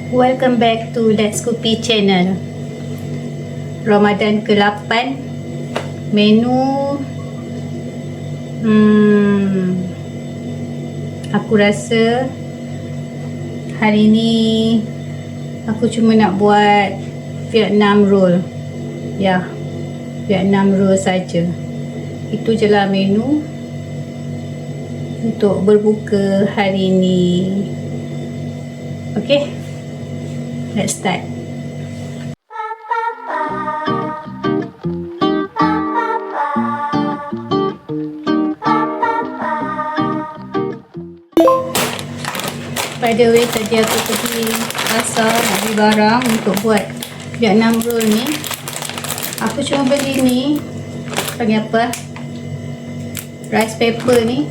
Welcome back to Let's Kopi channel. Ramadan ke-8. Menu aku rasa hari ni aku cuma nak buat Vietnam roll. Ya, Vietnam roll saja. Itu je lah menu untuk berbuka hari ni. Okay, let's start. By the way, tadi aku pergi pasar nak beli barang untuk buat Vietnam roll ni. Aku cuma beli ni, panggil apa, rice paper ni.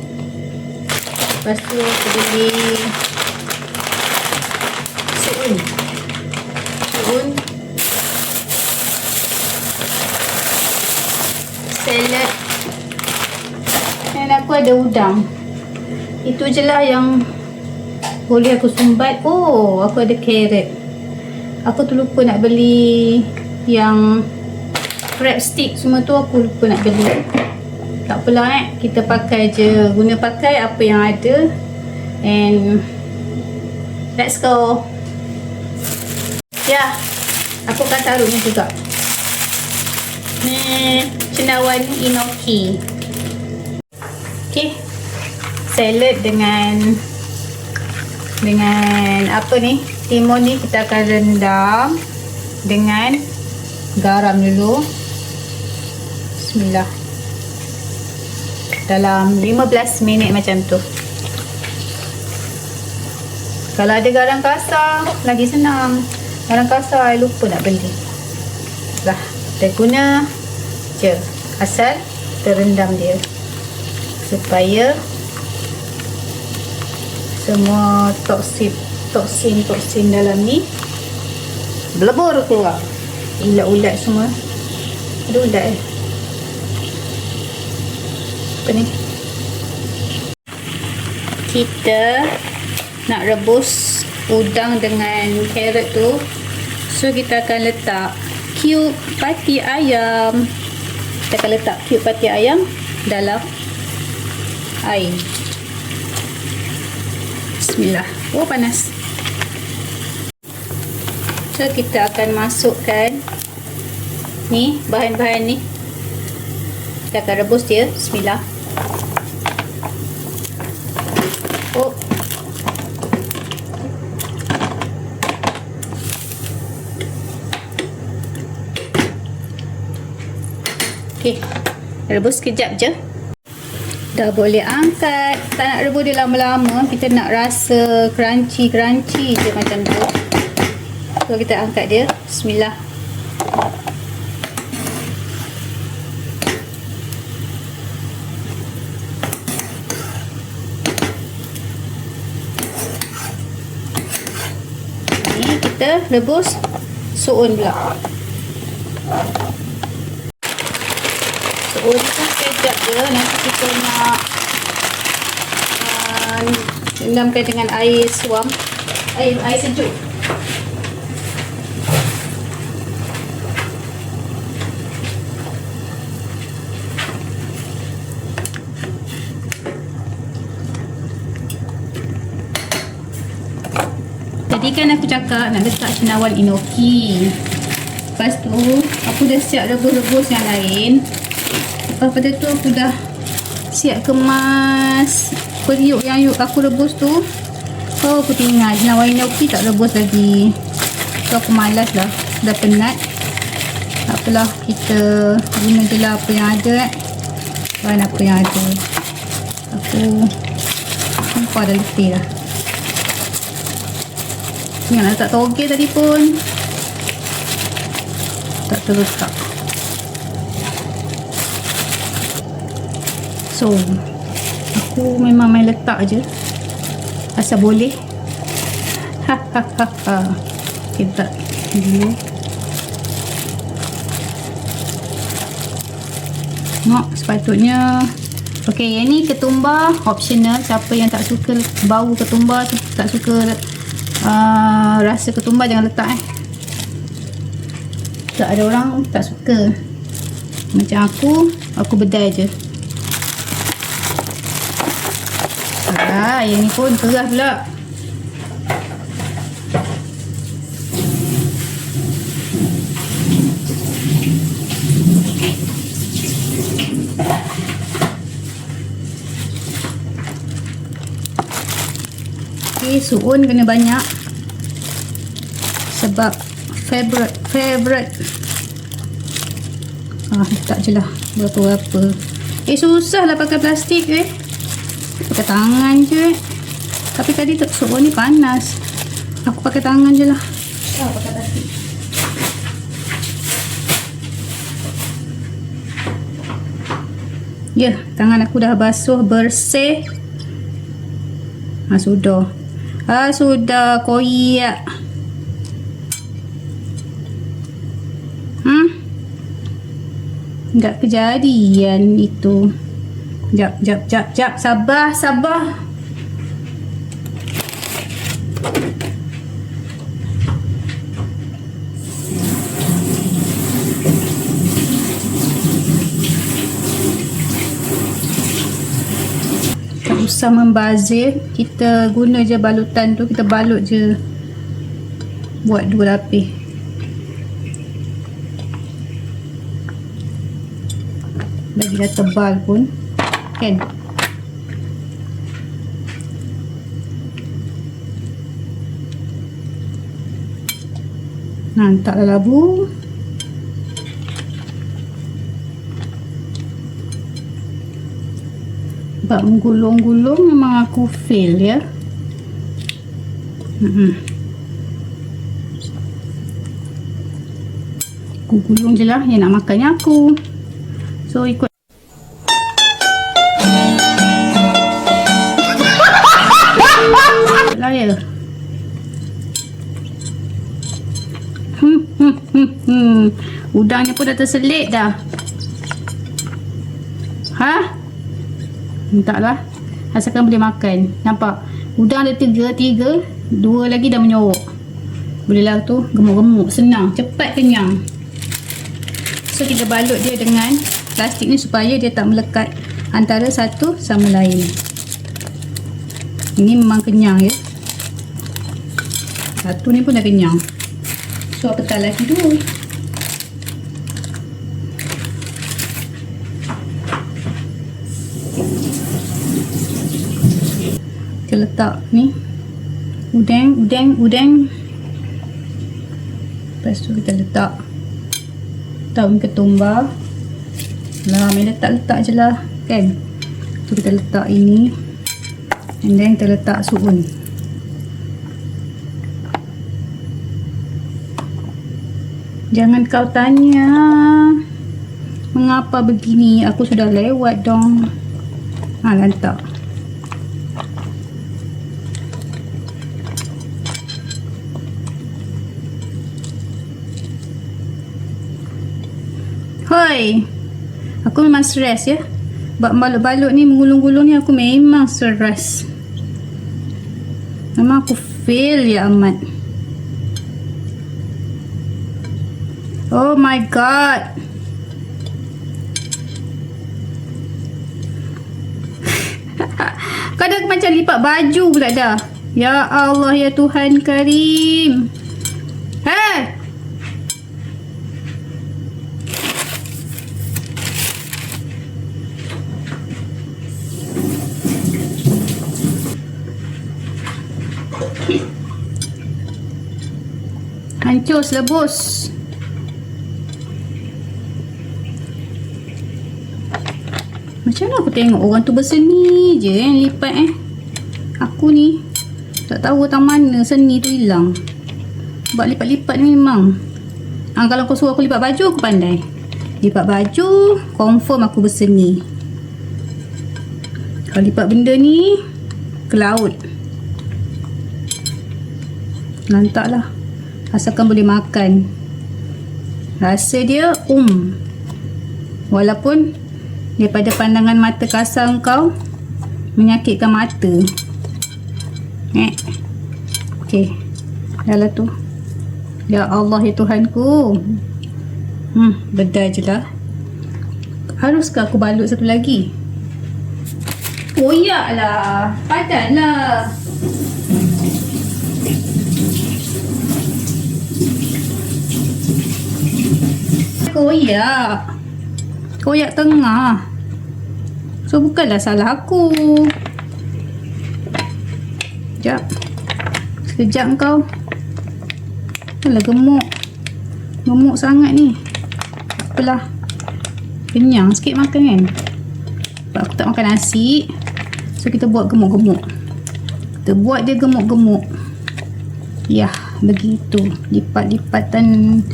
Lepas tu aku beli suun, salad, dan aku ada udang. Itu je lah yang boleh aku sumbat. Oh, aku ada carrot. Aku terlupa nak beli yang crab stick semua tu, aku lupa nak beli. Tak apalah, kita pakai je, guna pakai apa yang ada. And let's go. Ya, aku akan taruh ni juga. Cendawan enoki. Okay, salad dengan apa ni, timun ni kita akan rendam dengan garam dulu. Bismillah. Dalam 15 minit macam tu. Kalau ada garam kasar lagi senang. Garam kasar I lupa nak beli. Dah, kita guna je, asal terendam dia supaya semua toksin dalam ni belebur keluar. Ulat-ulat semua. Ada ulat apa ni? Kita nak rebus udang dengan carrot tu. So kita akan letak cube pati ayam. Kita akan letak cube pati ayam dalam air. Bismillah. Oh, panas. So kita akan masukkan ni bahan-bahan ni. Kita akan rebus dia. Bismillah. Oh. Okey. Rebus sekejap je. Dah boleh angkat. Tak nak rebus dia lama-lama. Kita nak rasa crunchy je macam tu. So kita angkat dia. Bismillah. Ni kita rebus suun pula. Suun tu sekejap je. Nanti kita nak rendamkan dengan air suam, air sejuk. Tadi kan aku cakap nak letak cendawan enoki. Lepas tu aku dah siap rebus-rebus yang lain. Lepas pada tu aku dah siap kemas periuk yang aku rebus tu. Oh, aku tinggal cendawan enoki tak rebus lagi. So aku malas lah, dah penat. Tak apalah, kita guna je lah apa yang ada. Bahan apa yang ada. Aku nampak dah letih lah. Ingat nak letak toge tadi pun tak terletak. So aku memang main letak je asal boleh. Kita dulu. Tengok sepatutnya. Okey, yang ni ketumbar optional. Siapa yang tak suka bau ketumbar, tak suka Rasa ketumbar jangan letak tak ada orang tak suka. Macam aku bedai je. Yang ni pun keras pula. Suun kena banyak sebab favorite. Letak je lah berapa-berapa. Susah lah pakai plastik pakai tangan je. Tapi tadi suun ni panas, aku pakai tangan je lah. Pakai plastik. Ya, tangan aku dah basuh bersih. Sudah koyak. Enggak kejadian itu. Jap. Sabar. Tak usah membazir. Kita guna je balutan tu. Kita balut je. Buat 2 lapis. Lagi dah tebal pun kan. Letaklah labu. Sebab menggulung-gulung memang aku fail ya. Aku gulung je lah yang nak makannya aku. So ikut lah ya. Udangnya pun dah terselit dah. Entahlah. Asalkan boleh makan. Nampak? Udang ada 3, 2 lagi dah menyorok. Bolehlah tu gemuk-gemuk. Senang. Cepat kenyang. So kita balut dia dengan plastik ni supaya dia tak melekat antara satu sama lain. Ini memang kenyang ya. Satu ni pun dah kenyang. So apatah lagi dulu. Kita letak ni udang. Lepas tu kita letak daun ketumbar. Main letak je lah kan. Tu kita letak ini. And then kita letak suun. Jangan kau tanya mengapa begini. Aku sudah lewat dong. Letak. Hoi, aku memang stres ya. Buat balut-balut ni, menggulung-gulung ni aku memang stres. Memang aku fail ya amat. Oh my god. Kau dah macam lipat baju pula dah. Ya Allah ya Tuhan Karim. Hancur selebus. Macam mana aku tengok orang tu berseni je yang lipat Aku ni tak tahu tang mana seni tu hilang. Sebab lipat-lipat ni memang kalau kau suruh aku lipat baju, aku pandai. Lipat baju confirm aku berseni. Kalau lipat benda ni ke laut. Lantaklah. Asalkan boleh makan. Rasa dia walaupun daripada pandangan mata kasar kau menyakitkan mata. Okay. Dah lah tu. Ya Allah ya Tuhanku. Bedai je lah. Haruskah aku balut satu lagi? Koyak lah. Padan lah. Koyak tengah. So bukanlah salah aku. Sekejap kau. Alah gemuk sangat ni. Apalah, kenyang sikit makan kan. Sebab aku tak makan nasi, so kita buat gemuk-gemuk. Kita buat dia gemuk-gemuk. Ya, begitu. Lipatan.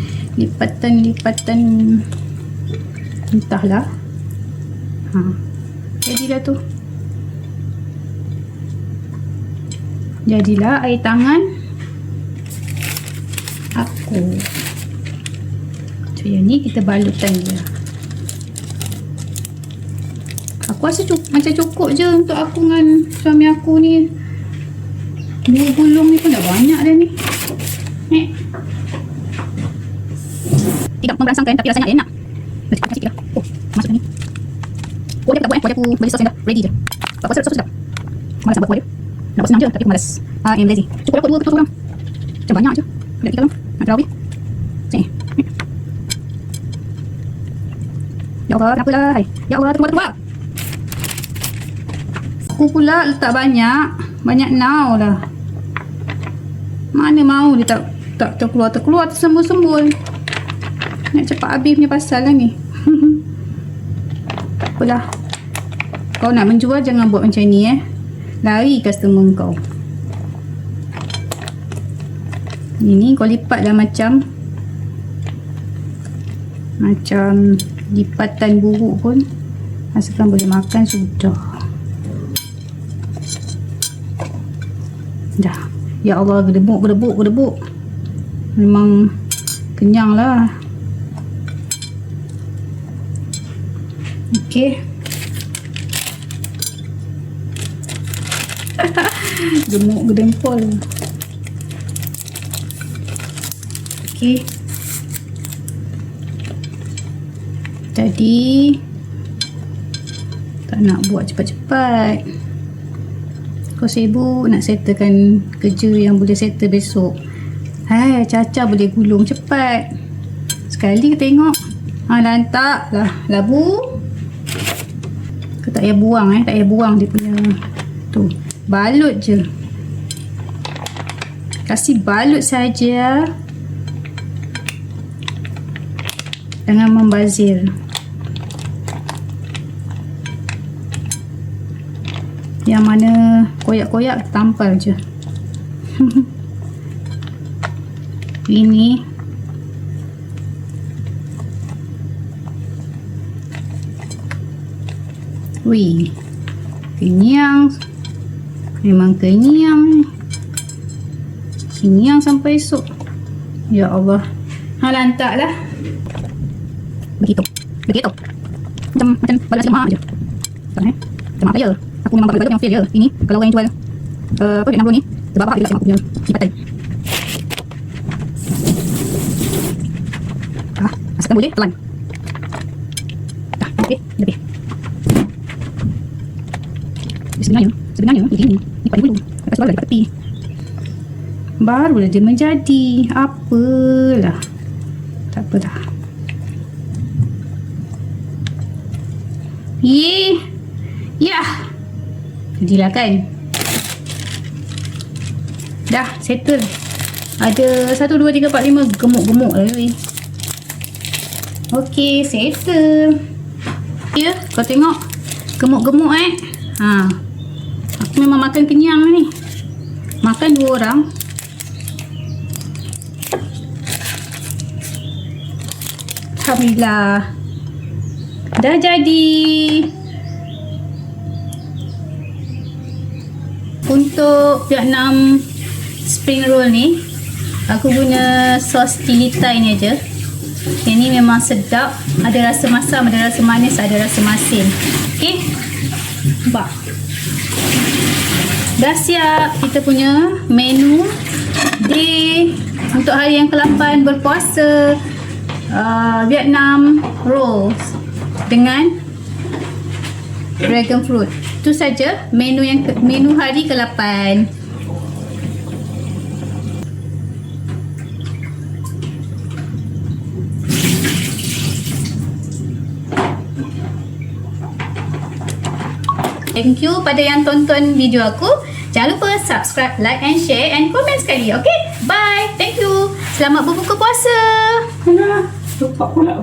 Entahlah. Jadilah tu. Jadilah air tangan aku. So yang ni kita balutkan dia. Aku rasa macam cukup je untuk aku dengan suami aku ni. 2 gulung ni pun dah banyak dah ni. Tidak merangsangkan tapi rasanya enak. Macam sikit lah. Oh, masuk ni. Kuah dia tak buat kuah aku beli sos yang dah ready je. Tak buat sos sedap. Malas nak buat kuah dia. Nak buat senang je tapi aku malas. I'm lazy. Cukup aku 2 ketul orang. Macam banyak je. Ada 3 orang. Nak terawih. Sini. Ya Allah, kenapa lah? Ya Allah, terkeluar. Aku pula letak banyak now lah. Mana mau dia tak terkeluar tersembul-sembul. Nak cepat habis punya pasal lah ni. Tak apalah. Kau nak menjual jangan buat macam ni Lari customer kau. Ini kau lipat dah macam lipatan buruk pun. Asalkan boleh makan sudah. Dah. Ya Allah, gedebuk. Memang kenyang lah. Okey. Gemuk gedempol. Okey. Jadi tak nak buat cepat-cepat. Kau sibuk nak settlekan kerja yang boleh settle besok. Caca boleh gulung cepat. Sekali kita tengok. Lantak lah labu. Kau tak payah buang tak payah buang dia punya tu. Balut je. Kasih balut saja. Jangan membazir. Yang mana koyak-koyak tampal je. Ini wih, kenyang. Memang kenyang. Kenyang sampai esok. Ya Allah. Lantak lah. Begitu. Macam balas lemak je. Macam apa ya? Aku memang bagus yang fail je. Ini kalau orang yang jual Vietnam roll ni terbabak dia lemak punya lipatan. Asalkan boleh telan. Dah, lebih. Sebenarnya ini lipat dulu. Lepas tu lipat tepi. Barulah dia menjadi. Apalah. Tak apa dah. Yah. Jadilah kan. Dah settle. Ada 1, 2, 3, 4, 5 gemuk-gemuk lah ni. Okey, settle. Ya, kau tengok gemuk-gemuk aku memang makan kenyang ni. Makan 2 orang. Alhamdulillah. Dah jadi. Untuk Vietnam spring roll ni, aku guna sos chili Thai ni aja. Yang ni memang sedap. Ada rasa masam, ada rasa manis, ada rasa masin. Okey. Nampak? dah siap kita punya menu di untuk hari yang ke-8 berpuasa, Vietnam rolls dengan dragon fruit. Itu saja menu hari ke-8. Thank you pada yang tonton video aku. Jangan lupa subscribe, like and share and komen sekali. Okay? Bye. Thank you. Selamat berbuka puasa. Lupa pula.